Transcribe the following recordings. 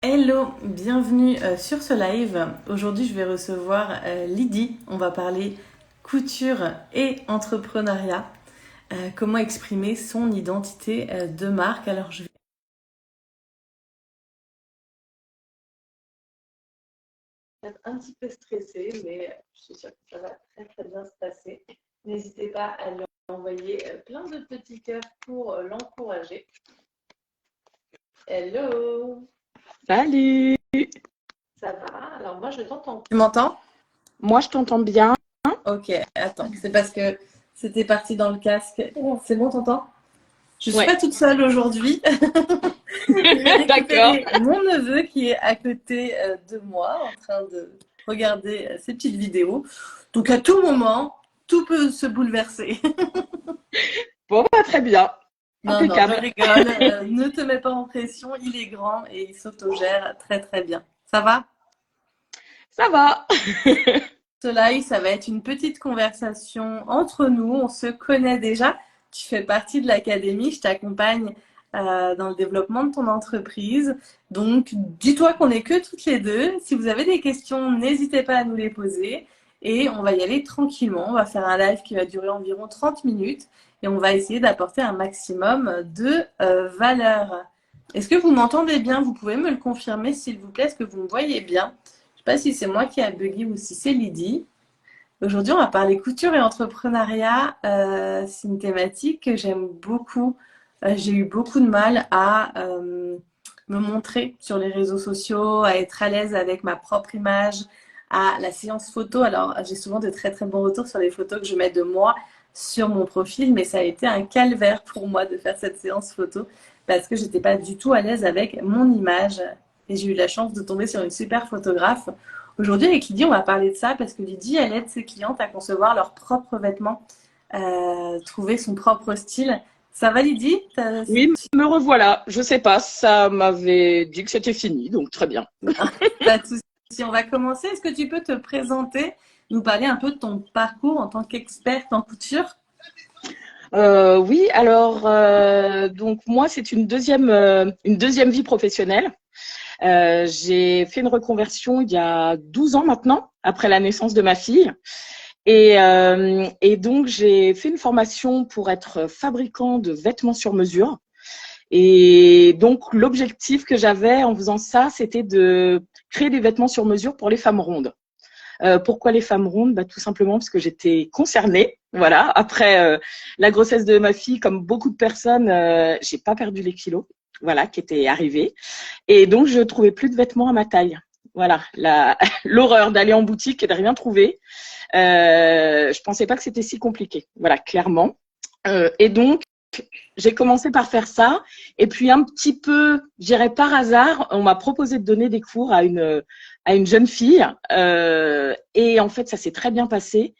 Hello, bienvenue sur ce live. Aujourd'hui, je vais recevoir Lydie. On va parler couture et entrepreneuriat. Comment exprimer son identité de marque. Alors, je vais être un petit peu stressée, mais je suis sûre que ça va très très bien se passer. N'hésitez pas à lui envoyer plein de petits cœurs pour l'encourager. Hello, Salut! ça va? Alors moi, je t'entends. Tu m'entends? Moi, je t'entends bien. Ok, attends, c'est parce que c'était parti dans le casque. C'est bon, t'entends? Je suis Ouais, pas toute seule aujourd'hui. Je vais d'accord. récupérer mon neveu qui est à côté de moi en train de regarder ses petites vidéos. Donc à tout moment, tout peut se bouleverser. Bon, bah, très bien. Non, non, je Impeccable. rigole. Ne te mets pas en pression. Il est grand et il s'autogère très très bien. Ça va? Ça va. Ce live, ça va être une petite conversation entre nous. On se connaît déjà. Tu fais partie de l'académie. Je t'accompagne dans le développement de ton entreprise. Donc, dis-toi qu'on est que toutes les deux. Si vous avez des questions, n'hésitez pas à nous les poser. Et on va y aller tranquillement. On va faire un live qui va durer environ 30 minutes. Et on va essayer d'apporter un maximum de valeur. Est-ce que vous m'entendez bien? Vous pouvez me le confirmer, s'il vous plaît. Est-ce que vous me voyez bien? Je sais pas si c'est moi qui a bugué ou si c'est Lydie. Aujourd'hui, on va parler couture et entrepreneuriat. C'est une thématique que j'aime beaucoup. J'ai eu beaucoup de mal à me montrer sur les réseaux sociaux, à être à l'aise avec ma propre image, à la séance photo. Alors, j'ai souvent de très très bons retours sur les photos que je mets de moi sur mon profil, mais ça a été un calvaire pour moi de faire cette séance photo parce que j'étais pas du tout à l'aise avec mon image. Et j'ai eu la chance de tomber sur une super photographe. Aujourd'hui, avec Lydie, on va parler de ça parce que Lydie, elle aide ses clientes à concevoir leurs propres vêtements, trouver son propre style. Ça va, Lydie? Oui, me revoilà. Je sais pas, ça m'avait dit que c'était fini, donc très bien. Pas de souci. On va commencer. Est-ce que tu peux te présenter, nous parler un peu de ton parcours en tant qu'experte en couture? Oui, alors donc moi, c'est une deuxième vie professionnelle. J'ai fait une reconversion il y a 12 ans maintenant, après la naissance de ma fille. Et donc, j'ai fait une formation pour être fabricant de vêtements sur mesure. Et donc, l'objectif que j'avais en faisant ça, c'était de créer des vêtements sur mesure pour les femmes rondes. Pourquoi les femmes rondes? Tout simplement parce que j'étais concernée. Voilà. Après la grossesse de ma fille, comme beaucoup de personnes, j'ai pas perdu les kilos. Voilà, qui étaient arrivés. Et donc, je trouvais plus de vêtements à ma taille. Voilà, l'horreur d'aller en boutique et de rien trouver. Je pensais pas que c'était si compliqué. Voilà, clairement. Et donc, j'ai commencé par faire ça. Et puis, un petit peu, je dirais par hasard, on m'a proposé de donner des cours à une jeune fille. Et en fait, ça s'est très bien passé.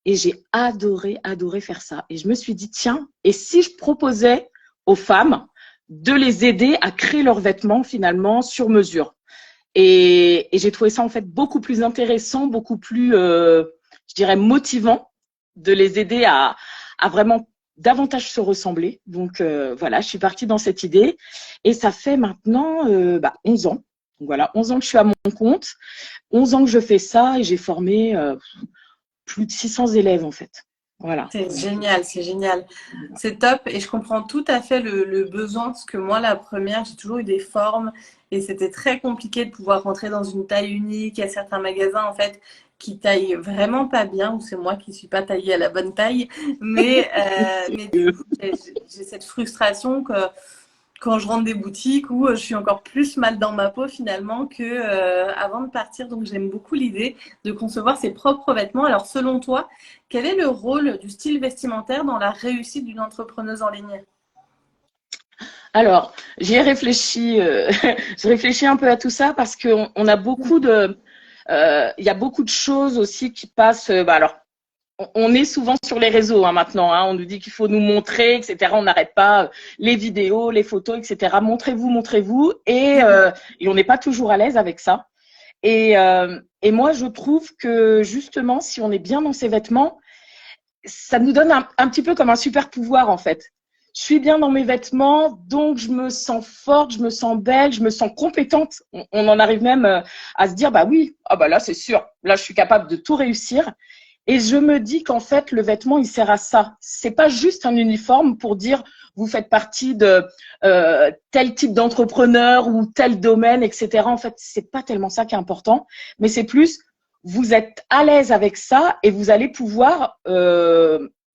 Et j'ai adoré, adoré faire ça. Et je me suis dit, tiens, et si je proposais aux femmes de les aider à créer leurs vêtements finalement sur mesure. Et j'ai trouvé ça en fait beaucoup plus intéressant, beaucoup plus, je dirais, motivant de les aider à vraiment davantage se ressembler. Donc voilà, je suis partie dans cette idée et ça fait maintenant 11 ans. Donc voilà, 11 ans que je suis à mon compte, 11 ans que je fais ça et j'ai formé plus de 600 élèves en fait. Voilà. C'est Donc, génial, c'est génial. C'est top et je comprends tout à fait le besoin parce que moi, la première, j'ai toujours eu des formes et c'était très compliqué de pouvoir rentrer dans une taille unique. Il y a certains magasins, en fait, qui taillent vraiment pas bien ou c'est moi qui suis pas taillée à la bonne taille. Mais du coup, j'ai cette frustration que quand je rentre des boutiques où je suis encore plus mal dans ma peau finalement que avant de partir. Donc j'aime beaucoup l'idée de concevoir ses propres vêtements. Alors selon toi, quel est le rôle du style vestimentaire dans la réussite d'une entrepreneuse en ligne? alors, j'y ai réfléchi, je réfléchis un peu à tout ça parce qu'on a beaucoup de, il y a beaucoup de choses aussi qui passent. Alors, on est souvent sur les réseaux maintenant. Hein, on nous dit qu'il faut nous montrer, etc. On n'arrête pas les vidéos, les photos, etc. Montrez-vous, montrez-vous, et on n'est pas toujours à l'aise avec ça. Et moi, je trouve que justement, si on est bien dans ses vêtements, ça nous donne un petit peu comme un super pouvoir en fait. je suis bien dans mes vêtements, donc je me sens forte, je me sens belle, je me sens compétente. On en arrive même à se dire, bah oui, ah bah là c'est sûr, là je suis capable de tout réussir. Et je me dis qu'en fait, le vêtement, il sert à ça. C'est pas juste un uniforme pour dire vous faites partie de tel type d'entrepreneur ou tel domaine, etc. En fait, c'est pas tellement ça qui est important, mais c'est plus vous êtes à l'aise avec ça et vous allez pouvoir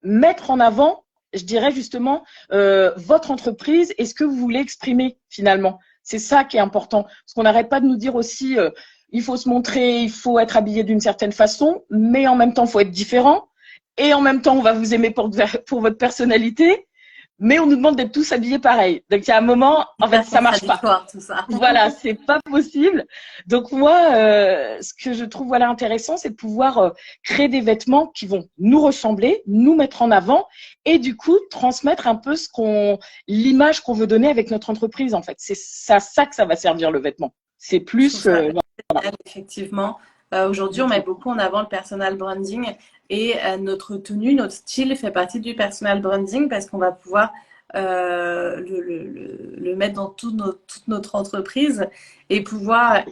mettre en avant, je dirais justement, votre entreprise et ce que vous voulez exprimer finalement. C'est ça qui est important. Parce qu'on n'arrête pas de nous dire aussi il faut se montrer, il faut être habillé d'une certaine façon, mais en même temps, il faut être différent. Et en même temps, on va vous aimer pour votre personnalité, mais on nous demande d'être tous habillés pareil. Donc, il y a un moment, en fait, ça marche pas. Tout ça. Voilà, c'est pas possible. Donc, moi, ce que je trouve voilà intéressant, c'est de pouvoir créer des vêtements qui vont nous ressembler, nous mettre en avant et du coup, transmettre un peu l'image qu'on veut donner avec notre entreprise, en fait. C'est ça que ça va servir, le vêtement. C'est plus… Effectivement. Aujourd'hui, on met beaucoup en avant le personal branding et notre tenue, notre style fait partie du personal branding parce qu'on va pouvoir le mettre dans toute notre entreprise et pouvoir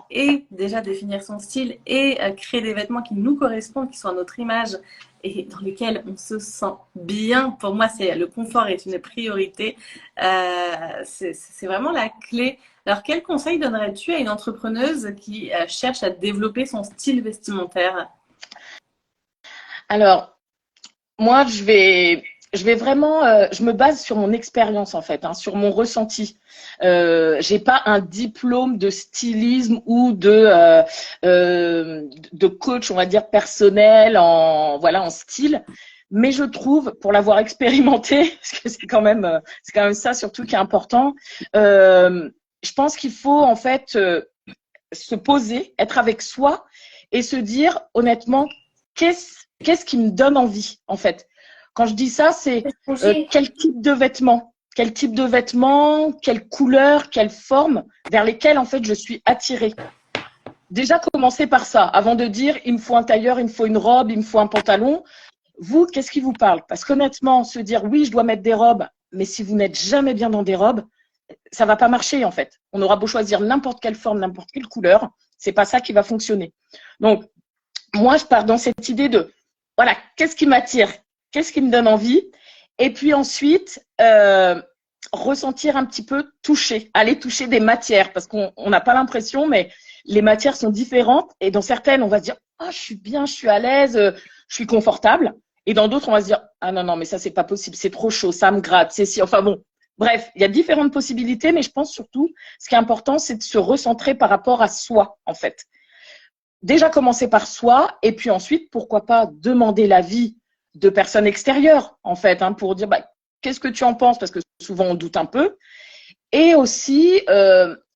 déjà définir son style et créer des vêtements qui nous correspondent, qui sont à notre image et dans lesquels on se sent bien. Pour moi, le confort est une priorité. C'est vraiment la clé. Alors, quel conseil donnerais-tu à une entrepreneuse qui cherche à développer son style vestimentaire? Alors, moi, je vais vraiment, je me base sur mon expérience en fait, sur mon ressenti. J'ai pas un diplôme de stylisme ou de coach, on va dire personnel en style. Mais je trouve, pour l'avoir expérimenté, parce que c'est quand même ça surtout qui est important. Je pense qu'il faut en fait se poser, être avec soi et se dire honnêtement qu'est-ce qui me donne envie en fait. Quand je dis ça, c'est quel type de vêtements, quelle couleur, quelle forme vers lesquelles en fait je suis attirée. Déjà commencer par ça, avant de dire il me faut un tailleur, il me faut une robe, il me faut un pantalon. Vous, qu'est-ce qui vous parle? Parce qu'honnêtement, se dire oui, je dois mettre des robes, mais si vous n'êtes jamais bien dans des robes, ça va pas marcher en fait. On aura beau choisir n'importe quelle forme, n'importe quelle couleur, c'est pas ça qui va fonctionner. Donc, moi, je pars dans cette idée de voilà, qu'est-ce qui m'attire, qu'est-ce qui me donne envie, et puis ensuite ressentir un petit peu, aller toucher des matières, parce qu'on n'a pas l'impression, mais les matières sont différentes, et dans certaines, on va se dire oh, je suis bien, je suis à l'aise, je suis confortable, et dans d'autres, on va se dire ah non, mais ça, c'est pas possible, c'est trop chaud, ça me gratte, c'est si, enfin bon. Bref, il y a différentes possibilités, mais je pense surtout, ce qui est important, c'est de se recentrer par rapport à soi, en fait. Déjà commencer par soi, et puis ensuite, pourquoi pas demander l'avis de personnes extérieures, en fait, pour dire qu'est-ce que tu en penses, parce que souvent on doute un peu. Et aussi,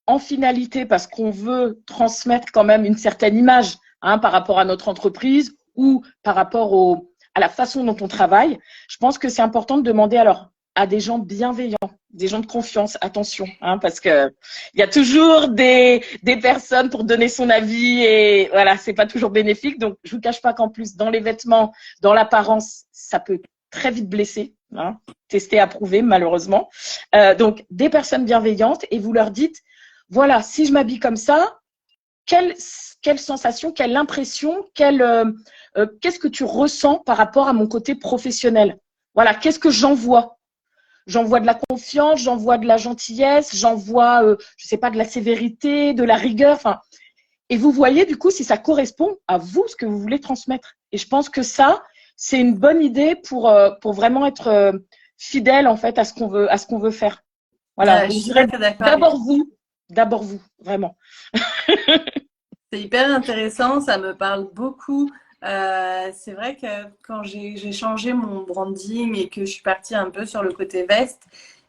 en finalité, parce qu'on veut transmettre quand même une certaine image par rapport à notre entreprise ou par rapport à la façon dont on travaille, je pense que c'est important de demander à des gens bienveillants, des gens de confiance, attention, parce que il y a toujours des personnes pour donner son avis et voilà, c'est pas toujours bénéfique. Donc, je vous cache pas qu'en plus, dans les vêtements, dans l'apparence, ça peut très vite blesser, testé, approuvé, malheureusement. Donc, des personnes bienveillantes et vous leur dites, voilà, si je m'habille comme ça, quelle sensation, quelle impression, qu'est-ce que tu ressens par rapport à mon côté professionnel? Voilà, qu'est-ce que j'envoie? J'envoie de la confiance, j'envoie de la gentillesse, j'envoie, je sais pas, de la sévérité, de la rigueur. Et vous voyez du coup si ça correspond à vous, ce que vous voulez transmettre. Et je pense que ça, c'est une bonne idée pour vraiment être fidèle en fait à ce qu'on veut faire. Voilà. Je dirais d'abord vous, vraiment. C'est hyper intéressant, ça me parle beaucoup. C'est vrai que quand j'ai changé mon branding et que je suis partie un peu sur le côté veste,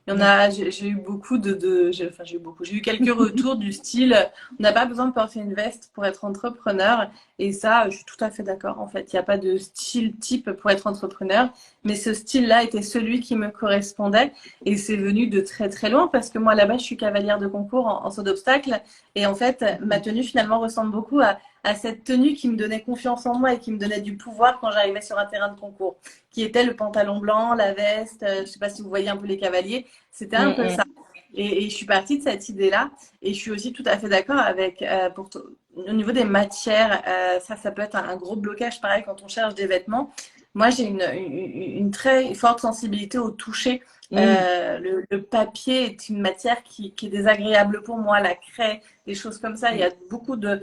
j'ai eu beaucoup j'ai eu quelques retours du style, on n'a pas besoin de porter une veste pour être entrepreneur. Et ça, je suis tout à fait d'accord. En fait, il n'y a pas de style type pour être entrepreneur, mais ce style-là était celui qui me correspondait. Et c'est venu de très très loin parce que moi, là-bas, je suis cavalière de concours en saut d'obstacle. Et en fait, ma tenue finalement ressemble beaucoup à cette tenue qui me donnait confiance en moi et qui me donnait du pouvoir quand j'arrivais sur un terrain de concours, qui était le pantalon blanc, la veste. Je ne sais pas si vous voyez un peu les cavaliers. C'était un peu ça. Et je suis partie de cette idée-là. Et je suis aussi tout à fait d'accord avec, au niveau des matières, ça peut être un gros blocage, pareil, quand on cherche des vêtements. Moi, j'ai une très forte sensibilité au toucher. Le papier est une matière qui est désagréable pour moi, la craie, des choses comme ça. Il y a beaucoup de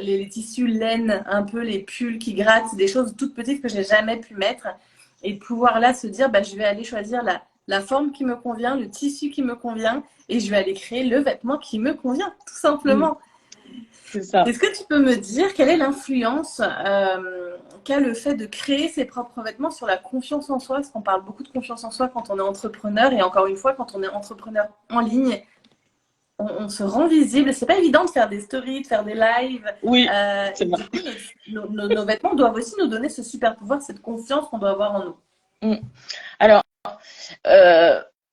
les tissus laine, un peu les pulls qui grattent, des choses toutes petites que j'ai jamais pu mettre. Et de pouvoir là se dire, bah, je vais aller choisir la forme qui me convient, le tissu qui me convient, et je vais aller créer le vêtement qui me convient, tout simplement. C'est ça. Est-ce que tu peux me dire quelle est l'influence qu'a le fait de créer ses propres vêtements sur la confiance en soi? Parce qu'on parle beaucoup de confiance en soi quand on est entrepreneur, et encore une fois, quand on est entrepreneur en ligne, on se rend visible. C'est pas évident de faire des stories, de faire des lives. Oui, Et c'est du vrai. coup, nos vêtements doivent aussi nous donner ce super pouvoir, cette confiance qu'on doit avoir en nous. Alors,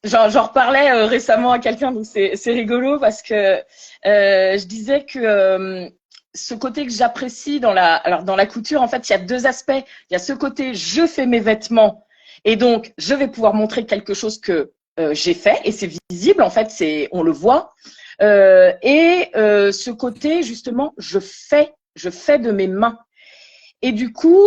j'en reparlais récemment à quelqu'un, donc c'est rigolo parce que je disais que ce côté que j'apprécie alors dans la couture, en fait, il y a deux aspects. Il y a ce côté, je fais mes vêtements et donc je vais pouvoir montrer quelque chose que j'ai fait et c'est visible, en fait, on le voit. Ce côté, justement, je fais de mes mains. Et du coup,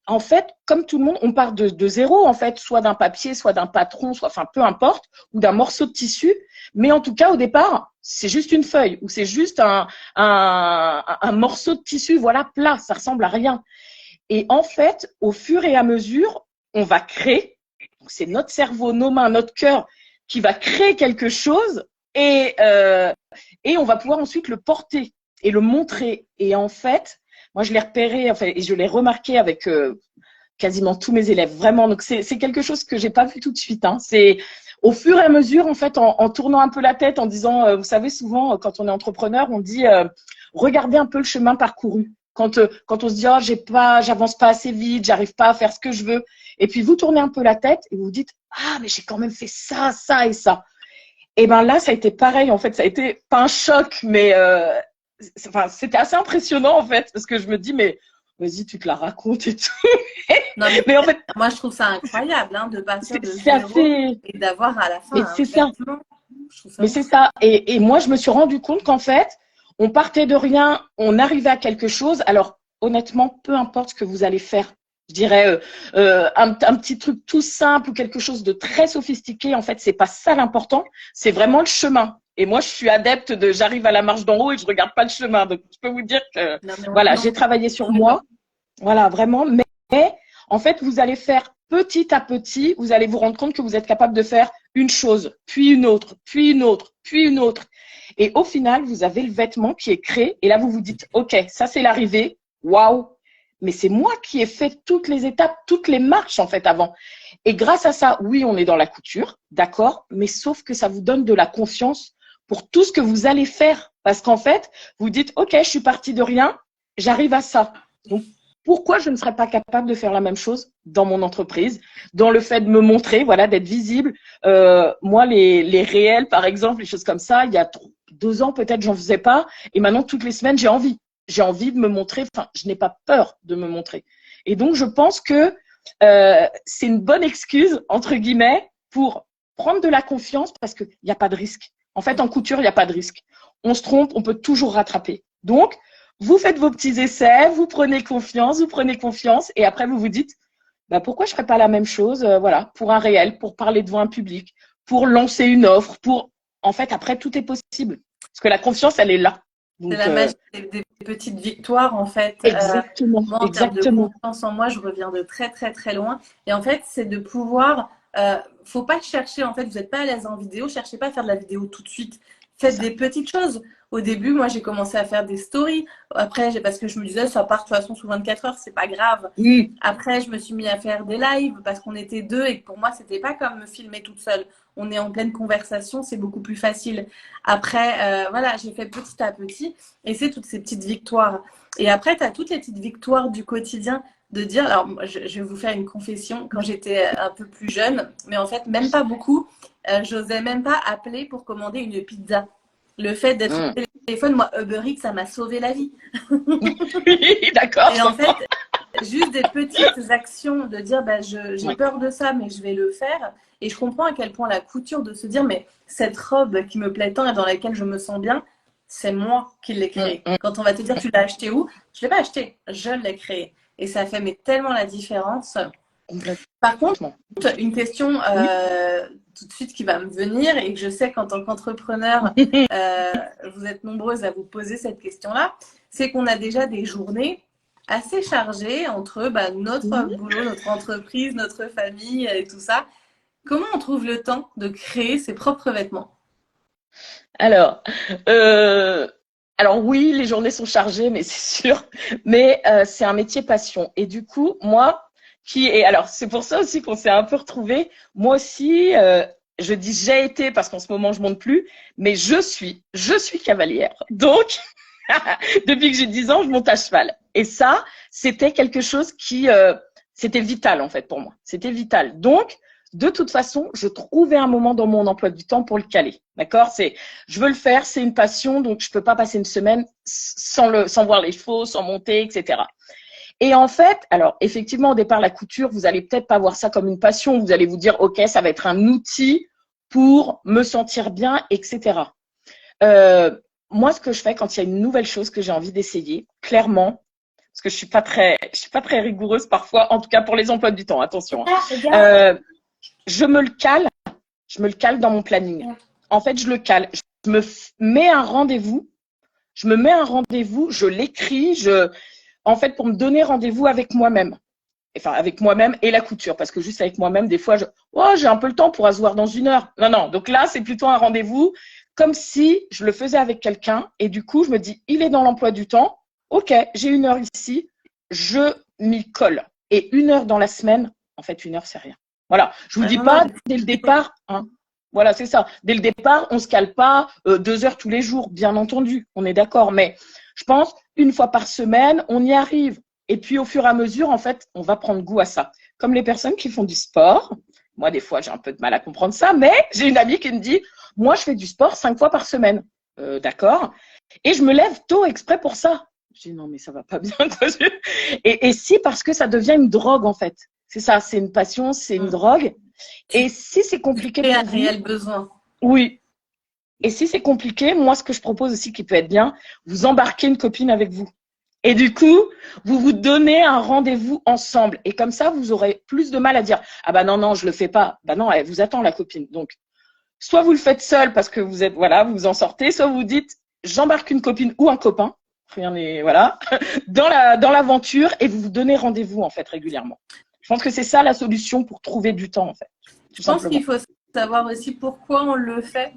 en fait, comme tout le monde, on part de zéro, en fait, soit d'un papier, soit d'un patron, soit, enfin, peu importe, ou d'un morceau de tissu. Mais en tout cas, au départ, c'est juste une feuille ou c'est juste un morceau de tissu, voilà, plat, ça ressemble à rien. Et en fait, au fur et à mesure, on va créer. C'est notre cerveau, nos mains, notre cœur qui va créer quelque chose et on va pouvoir ensuite le porter et le montrer. Et en fait, moi, je l'ai repéré, enfin, et je l'ai remarqué avec quasiment tous mes élèves, vraiment. Donc, c'est quelque chose que j'ai pas vu tout de suite. Hein. C'est au fur et à mesure, en fait, en tournant un peu la tête, en disant, vous savez, souvent, quand on est entrepreneur, on dit, regardez un peu le chemin parcouru. Quand on se dit, oh, j'avance pas assez vite, j'arrive pas à faire ce que je veux. Et puis, vous tournez un peu la tête et vous vous dites, ah, mais j'ai quand même fait ça, ça et ça. Et ben là, ça a été pareil. En fait, ça a été pas un choc, mais c'était assez impressionnant, en fait, parce que je me dis, mais vas-y, tu te la racontes et tout. Non, Mais en fait, moi, je trouve ça incroyable hein, de partir de c'est zéro assez. et d'avoir à la fin Mais un c'est ça. vêtement. Je trouve ça Mais ouf. c'est ça. Et moi, je me suis rendu compte qu'en fait, on partait de rien, on arrivait à quelque chose. Alors, honnêtement, peu importe ce que vous allez faire. Je dirais un petit truc tout simple ou quelque chose de très sophistiqué. En fait, c'est pas ça l'important. C'est vraiment le chemin. Et moi, je suis adepte de j'arrive à la marche d'en haut et je regarde pas le chemin. Donc, je peux vous dire que Non, mais voilà, non, j'ai travaillé sur complètement. moi. Voilà, vraiment. Mais en fait, vous allez faire petit à petit, vous allez vous rendre compte que vous êtes capable de faire une chose, puis une autre, puis une autre, puis une autre. Et au final, vous avez le vêtement qui est créé. Et là, vous vous dites, OK, ça, c'est l'arrivée. Waouh! Mais c'est moi qui ai fait toutes les étapes, toutes les marches, en fait, avant. Et grâce à ça, oui, on est dans la couture, d'accord, mais sauf que ça vous donne de la confiance pour tout ce que vous allez faire. Parce qu'en fait, vous dites, OK, je suis partie de rien, j'arrive à ça. Donc, pourquoi je ne serais pas capable de faire la même chose dans mon entreprise, dans le fait de me montrer, voilà, d'être visible. Moi, les réels, par exemple, les choses comme ça, il y a 2 ans peut-être, j'en faisais pas, et maintenant toutes les semaines, j'ai envie. J'ai envie de me montrer. Enfin, je n'ai pas peur de me montrer. Et donc, je pense que c'est une bonne excuse entre guillemets pour prendre de la confiance parce qu'il n'y a pas de risque. En fait, en couture, il n'y a pas de risque. On se trompe, on peut toujours rattraper. Donc, vous faites vos petits essais, vous prenez confiance, et après vous vous dites, bah pourquoi je ferais pas la même chose, voilà, pour un réel, pour parler devant un public, pour lancer une offre, pour, en fait, après tout est possible, parce que la confiance, elle est là. C'est Donc, la magie des petites victoires, en fait. exactement, Moi, en termes de exactement. confiance en moi, je reviens de très, très, très loin. Et en fait, c'est de pouvoir faut pas chercher, en fait, vous n'êtes pas à l'aise en vidéo, cherchez pas à faire de la vidéo tout de suite. Faites des petites choses. Au début, moi, j'ai commencé à faire des stories. Après, parce que je me disais, ça part de toute façon sous 24 heures, c'est pas grave. Après, je me suis mis à faire des lives parce qu'on était deux et que pour moi, c'était pas comme me filmer toute seule. On est en pleine conversation, c'est beaucoup plus facile. Après, voilà, j'ai fait petit à petit et c'est toutes ces petites victoires. Et après, tu as toutes les petites victoires du quotidien de dire, alors je vais vous faire une confession, quand j'étais un peu plus jeune, mais en fait, même pas beaucoup, j'osais même pas appeler pour commander une pizza. Le fait d'être au téléphone, moi, Uber Eats, ça m'a sauvé la vie. Oui, d'accord. Et en fait, juste des petites actions de dire, bah, j'ai peur de ça, mais je vais le faire. Et je comprends à quel point la couture de se dire, mais cette robe qui me plaît tant et dans laquelle je me sens bien, c'est moi qui l'ai créée. Quand on va te dire, tu l'as acheté où? Je ne l'ai pas acheté, je l'ai créée. Et ça fait mais tellement la différence. Par contre, une question tout de suite qui va me venir et que je sais qu'en tant qu'entrepreneur, vous êtes nombreuses à vous poser cette question-là, c'est qu'on a déjà des journées assez chargées entre notre boulot, notre entreprise, notre famille et tout ça. Comment on trouve le temps de créer ses propres vêtements? Alors, alors oui, les journées sont chargées, mais c'est sûr. Mais c'est un métier passion. Et du coup, moi, alors c'est pour ça aussi qu'on s'est un peu retrouvés. Moi aussi, je dis j'ai été parce qu'en ce moment je monte plus, mais je suis cavalière. Donc, depuis que j'ai 10 ans, je monte à cheval. Et ça, c'était quelque chose qui, c'était vital en fait pour moi. C'était vital. Donc, de toute façon, je trouvais un moment dans mon emploi du temps pour le caler. D'accord? Je veux le faire, c'est une passion, donc je peux pas passer une semaine sans voir les chevaux, sans monter, etc. Et en fait, alors effectivement, au départ, la couture, vous allez peut-être pas voir ça comme une passion. Vous allez vous dire, ok, ça va être un outil pour me sentir bien, etc. Moi, ce que je fais quand il y a une nouvelle chose que j'ai envie d'essayer, clairement, parce que je suis pas très rigoureuse parfois, en tout cas pour les emplois du temps, attention. Je me le cale dans mon planning. En fait, je le cale. Je me mets un rendez-vous. Je l'écris. En fait, pour me donner rendez-vous avec moi-même. Enfin, avec moi-même et la couture. Parce que juste avec moi-même, des fois, j'ai un peu le temps pour se voir dans 1 heure. Non. Donc là, c'est plutôt un rendez-vous comme si je le faisais avec quelqu'un. Et du coup, je me dis, il est dans l'emploi du temps. Ok, j'ai 1 heure ici. Je m'y colle. Et 1 heure dans la semaine, en fait, 1 heure, c'est rien. Voilà, je vous dis pas dès le départ, hein. Voilà, c'est ça. Dès le départ, on se cale pas 2 heures tous les jours, bien entendu, on est d'accord. Mais je pense 1 fois par semaine, on y arrive. Et puis au fur et à mesure, en fait, on va prendre goût à ça. Comme les personnes qui font du sport. Moi, des fois, j'ai un peu de mal à comprendre ça, mais j'ai une amie qui me dit, moi, je fais du sport 5 fois par semaine. D'accord. Et je me lève tôt exprès pour ça. Je dis non, mais ça va pas bien. Et si, parce que ça devient une drogue, en fait. C'est ça, c'est une passion, c'est une drogue. Et si c'est compliqué pour un vous, réel besoin. oui. Et si c'est compliqué, moi, ce que je propose aussi qui peut être bien, vous embarquez une copine avec vous. Et du coup, vous vous donnez un rendez-vous ensemble. Et comme ça, vous aurez plus de mal à dire ah bah non, je le fais pas. Bah non, elle vous attend la copine. Donc, soit vous le faites seul parce que vous êtes, voilà, vous en sortez, soit vous dites j'embarque une copine ou un copain. Rien n'est, voilà, dans l'aventure et vous vous donnez rendez-vous, en fait, régulièrement. Je pense que c'est ça la solution pour trouver du temps, en fait. Je pense qu'il faut savoir aussi pourquoi on le fait.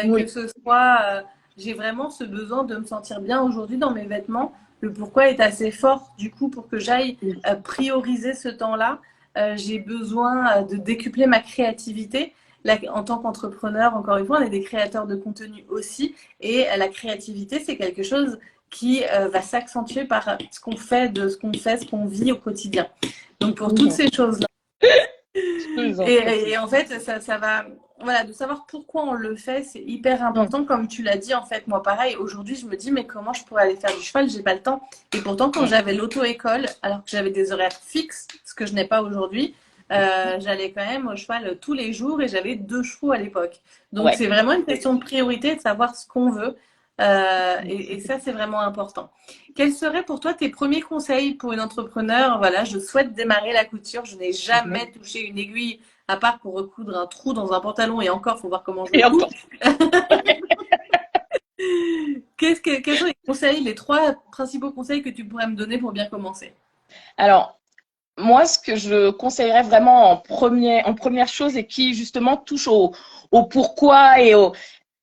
Oui. Que ce soit, j'ai vraiment ce besoin de me sentir bien aujourd'hui dans mes vêtements. Le pourquoi est assez fort, du coup, pour que j'aille prioriser ce temps-là. J'ai besoin de décupler ma créativité. En tant qu'entrepreneur, encore une fois, on est des créateurs de contenu aussi. Et la créativité, c'est quelque chose qui va s'accentuer par ce qu'on fait, ce qu'on vit au quotidien. Donc, pour toutes ces choses-là. Et en fait, ça va, voilà, de savoir pourquoi on le fait, c'est hyper important. Comme tu l'as dit, en fait, moi, pareil, aujourd'hui, je me dis, mais comment je pourrais aller faire du cheval? J'ai pas le temps. Et pourtant, quand j'avais l'auto-école, alors que j'avais des horaires fixes, ce que je n'ai pas aujourd'hui, j'allais quand même au cheval tous les jours et j'avais 2 chevaux à l'époque. Donc, c'est vraiment une question de priorité, de savoir ce qu'on veut. Et ça, c'est vraiment important. Quels seraient pour toi tes premiers conseils pour une entrepreneur? Voilà, je souhaite démarrer la couture. Je n'ai jamais touché une aiguille à part pour recoudre un trou dans un pantalon et encore, faut voir comment je le couds. Quels sont les conseils, les 3 principaux conseils que tu pourrais me donner pour bien commencer? Alors, moi, ce que je conseillerais vraiment en première chose et qui justement touche au pourquoi et au…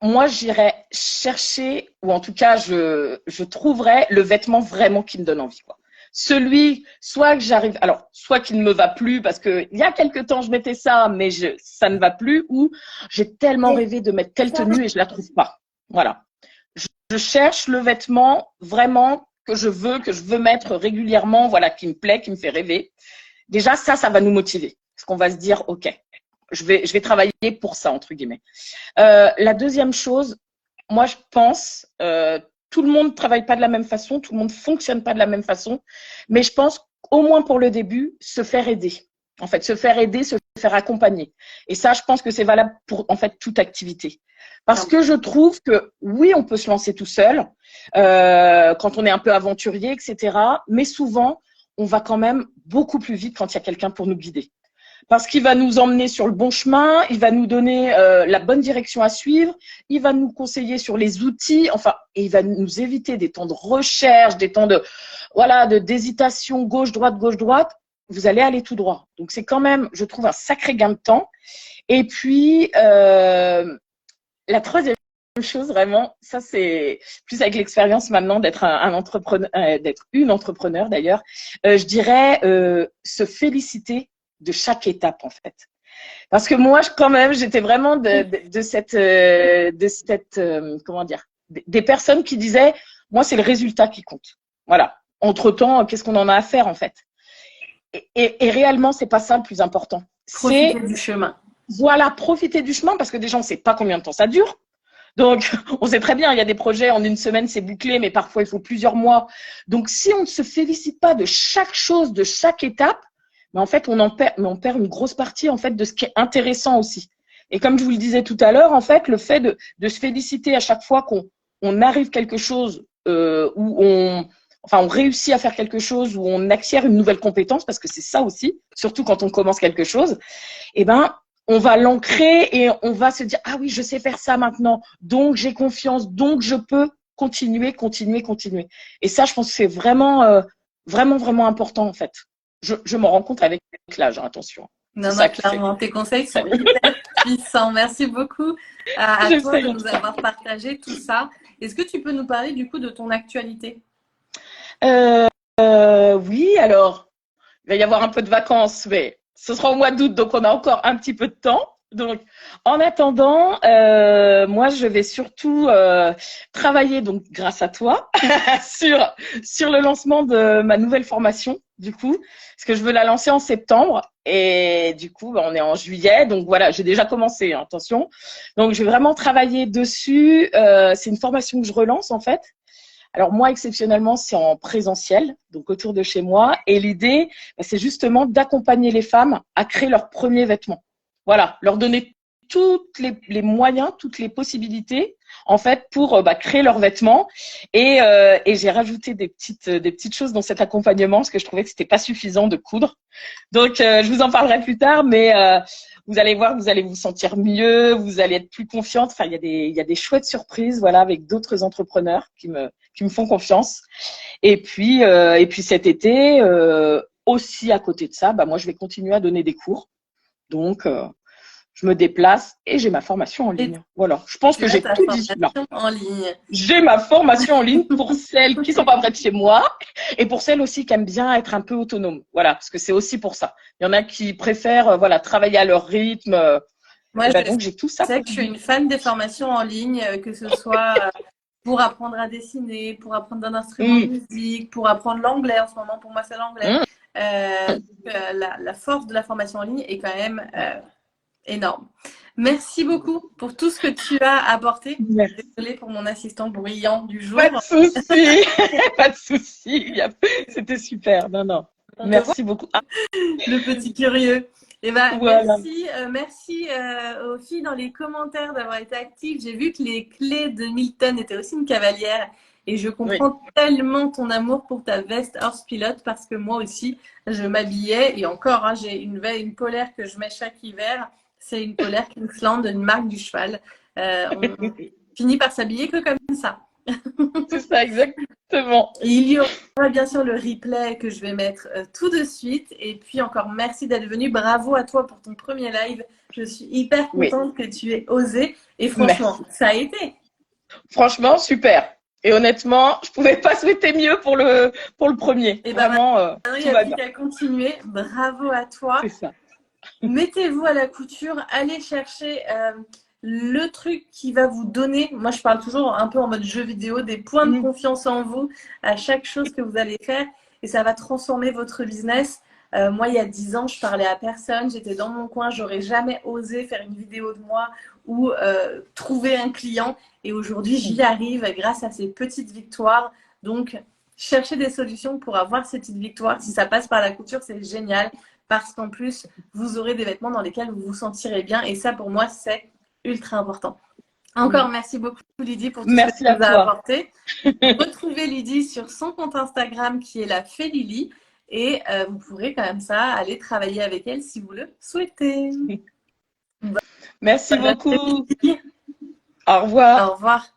Moi, j'irais chercher, ou en tout cas, je trouverais le vêtement vraiment qui me donne envie, quoi. Celui, soit que j'arrive, alors, soit qu'il ne me va plus parce que il y a quelque temps, je mettais ça, mais ça ne va plus, ou j'ai tellement rêvé de mettre telle tenue et je la trouve pas. Voilà. Je cherche le vêtement vraiment que je veux mettre régulièrement, voilà, qui me plaît, qui me fait rêver. Déjà, ça va nous motiver. Parce qu'on va se dire, OK, je vais travailler pour ça, entre guillemets. La deuxième chose, moi, je pense, tout le monde ne travaille pas de la même façon, tout le monde ne fonctionne pas de la même façon, mais je pense, au moins pour le début, se faire aider. En fait, se faire aider, se faire accompagner. Et ça, je pense que c'est valable pour, en fait, toute activité. Parce que je trouve que, oui, on peut se lancer tout seul, quand on est un peu aventurier, etc. Mais souvent, on va quand même beaucoup plus vite quand il y a quelqu'un pour nous guider. Parce qu'il va nous emmener sur le bon chemin, il va nous donner la bonne direction à suivre, il va nous conseiller sur les outils, enfin, et il va nous éviter des temps de recherche, des temps de, voilà, d'hésitation gauche, droite. Vous allez aller tout droit. Donc, c'est quand même, je trouve, un sacré gain de temps. Et puis, la troisième chose, vraiment, ça, c'est plus avec l'expérience maintenant d'être un entrepreneur, d'être une entrepreneur d'ailleurs, je dirais se féliciter de chaque étape en fait. Parce que moi, quand même, j'étais vraiment de cette comment dire, des personnes qui disaient, moi, c'est le résultat qui compte. Voilà. Entre-temps, qu'est-ce qu'on en a à faire en fait? Et réellement, c'est pas ça le plus important. Profiter du chemin. Voilà, profiter du chemin parce que déjà, on ne sait pas combien de temps ça dure. Donc, on sait très bien, il y a des projets, en une semaine, c'est bouclé, mais parfois, il faut plusieurs mois. Donc, si on ne se félicite pas de chaque chose, de chaque étape, mais en fait, on perd une grosse partie, en fait, de ce qui est intéressant aussi. Et comme je vous le disais tout à l'heure, en fait, le fait de se féliciter à chaque fois qu'on arrive quelque chose, où on réussit à faire quelque chose, où on acquiert une nouvelle compétence, parce que c'est ça aussi, surtout quand on commence quelque chose, eh ben, on va l'ancrer et on va se dire, ah oui, je sais faire ça maintenant, donc j'ai confiance, donc je peux continuer. Et ça, je pense que c'est vraiment, vraiment important, en fait. Je m'en rends compte avec l'âge, hein, attention. Non, non, clairement, tes conseils sont hyper puissants. Merci beaucoup à toi de nous avoir partagé tout ça. Est-ce que tu peux nous parler du coup de ton actualité? Oui, alors, il va y avoir un peu de vacances, mais ce sera au mois d'août, donc on a encore un petit peu de temps. Donc, en attendant, moi, je vais surtout travailler, donc grâce à toi, sur le lancement de ma nouvelle formation, du coup, parce que je veux la lancer en septembre. Et du coup, on est en juillet, donc voilà, j'ai déjà commencé, hein, attention. Donc, je vais vraiment travailler dessus. C'est une formation que je relance, en fait. Alors moi, exceptionnellement, c'est en présentiel, donc autour de chez moi. Et l'idée, c'est justement d'accompagner les femmes à créer leurs premiers vêtements. Voilà, leur donner tous les moyens, toutes les possibilités, en fait, pour créer leurs vêtements. Et j'ai rajouté des petites choses dans cet accompagnement parce que je trouvais que c'était pas suffisant de coudre. Donc, je vous en parlerai plus tard, mais vous allez voir, vous allez vous sentir mieux, vous allez être plus confiante. Enfin, il y a des chouettes surprises, voilà, avec d'autres entrepreneurs qui me font confiance. Et puis cet été, aussi à côté de ça, moi, je vais continuer à donner des cours. Donc, je me déplace et j'ai ma formation en ligne. Voilà, je pense que j'ai tout dit là. En ligne. J'ai ma formation en ligne pour celles qui sont pas près de chez moi et pour celles aussi qui aiment bien être un peu autonomes. Voilà, parce que c'est aussi pour ça. Il y en a qui préfèrent voilà travailler à leur rythme. Moi, donc j'ai tout ça. Je sais que je suis une fan des formations en ligne, que ce soit pour apprendre à dessiner, pour apprendre d'un instrument de musique, pour apprendre l'anglais. En ce moment, pour moi, c'est l'anglais. La force de la formation en ligne est quand même énorme. Merci beaucoup pour tout ce que tu as apporté. Désolée pour mon assistant bruyant du jour. Pas de souci, pas de souci. C'était super. Non. Merci beaucoup. Le petit curieux. Et voilà. merci aux filles dans les commentaires d'avoir été actives. J'ai vu que les clés de Milton étaient aussi une cavalière. Et je comprends tellement ton amour pour ta veste Horse Pilot parce que moi aussi, je m'habillais. Et encore, j'ai une polaire que je mets chaque hiver. C'est une polaire Kingsland, une marque du cheval. On finit par s'habiller que comme ça. C'est ça, exact. C'est bon. Et il y aura bien sûr le replay que je vais mettre tout de suite. Et puis encore merci d'être venu. Bravo à toi pour ton premier live. Je suis hyper Oui, contente que tu aies osé. Et franchement, merci. ça a été. Franchement, super. Et honnêtement, je pouvais pas souhaiter mieux pour le premier. Et ben Vraiment, maintenant, il tout n'y a va plus bien. qu'à continuer. Bravo à toi. C'est ça. Mettez-vous à la couture, allez chercher le truc qui va vous donner, moi je parle toujours un peu en mode jeu vidéo, des points de Mm. confiance en vous à chaque chose que vous allez faire et ça va transformer votre business. Moi, il y a 10 ans, je parlais à personne, j'étais dans mon coin, j'aurais jamais osé faire une vidéo de moi ou trouver un client. Et aujourd'hui, j'y arrive grâce à ces petites victoires. Donc, cherchez des solutions pour avoir ces petites victoires. Si ça passe par la couture, c'est génial parce qu'en plus, vous aurez des vêtements dans lesquels vous vous sentirez bien. Et ça, pour moi, c'est ultra important. Encore merci beaucoup, Lydie, pour tout ce que tu Merci à nous as toi. apporté. Retrouvez Lydie sur son compte Instagram qui est la Fée Lily. Et vous pourrez quand même ça aller travailler avec elle si vous le souhaitez. Merci Bonne beaucoup. après-midi. Au revoir. Au revoir.